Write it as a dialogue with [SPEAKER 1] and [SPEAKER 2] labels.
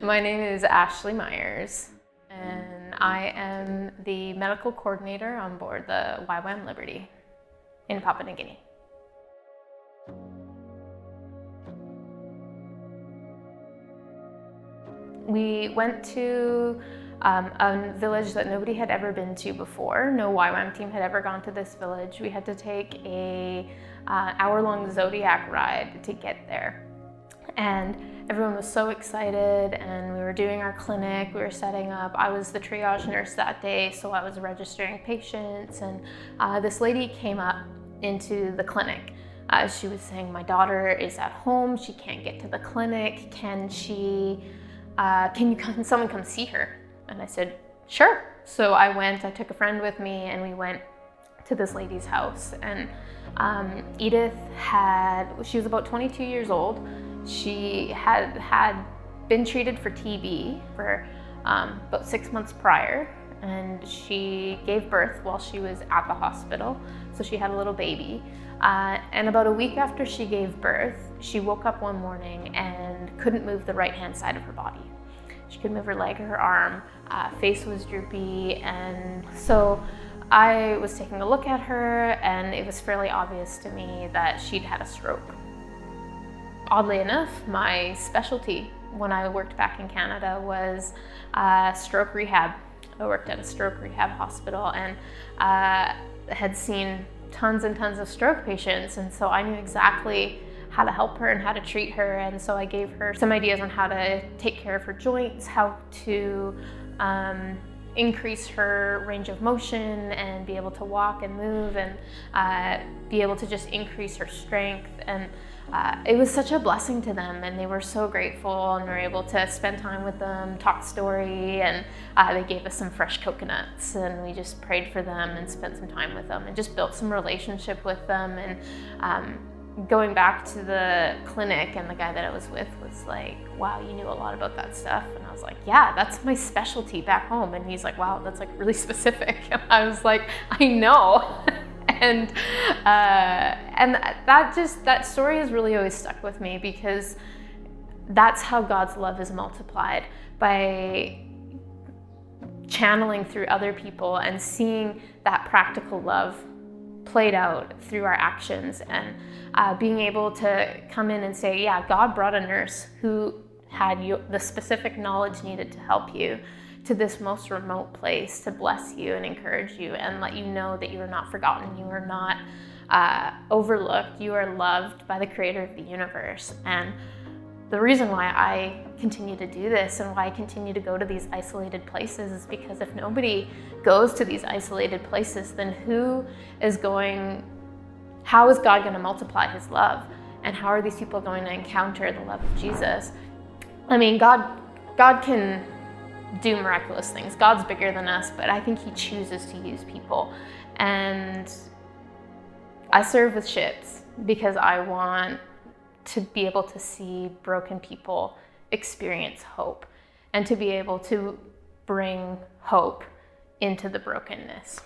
[SPEAKER 1] My name is Ashley Myers, and I am the medical coordinator on board the YWAM Liberty in Papua New Guinea. We went to a village that nobody had ever been to before. No YWAM team had ever gone to this village. We had to take a hour-long Zodiac ride to get there. And everyone was so excited, and we were doing our clinic, we were setting up. I was the triage nurse that day, so I was registering patients, and this lady came up into the clinic. She was saying, my daughter is at home, she can't get to the clinic, can someone come see her? And I said, sure. So I took a friend with me, and we went to this lady's house. And Edith she was about 22 years old. She had been treated for TB for about 6 months prior, and she gave birth while she was at the hospital. So she had a little baby. And about a week after she gave birth, she woke up one morning and couldn't move the right-hand side of her body. She couldn't move her leg or her arm, face was droopy, and so I was taking a look at her, and it was fairly obvious to me that she'd had a stroke. Oddly enough, my specialty when I worked back in Canada was stroke rehab. I worked at a stroke rehab hospital and had seen tons and tons of stroke patients, and so I knew exactly how to help her and how to treat her. And so I gave her some ideas on how to take care of her joints, how to increase her range of motion and be able to walk and move and be able to just increase her strength. And it was such a blessing to them, and they were so grateful, and we were able to spend time with them, talk story, and they gave us some fresh coconuts, and we just prayed for them and spent some time with them and just built some relationship with them. And going back to the clinic, and the guy that I was with was like, wow, you knew a lot about that stuff. And I was like, yeah, that's my specialty back home. And he's like, wow, that's like really specific. And I was like, I know. And that story has really always stuck with me, because that's how God's love is multiplied, by channeling through other people and seeing that practical love played out through our actions, and being able to come in and say, yeah, God brought a nurse who had the specific knowledge needed to help you to this most remote place to bless you and encourage you and let you know that you are not forgotten, you are not overlooked, you are loved by the creator of the universe. And the reason why I continue to do this and why I continue to go to these isolated places is because if nobody goes to these isolated places, then how is God going to multiply his love? And how are these people going to encounter the love of Jesus? I mean, God can do miraculous things. God's bigger than us, but I think he chooses to use people. And I serve with ships because I want to be able to see broken people experience hope, and to be able to bring hope into the brokenness.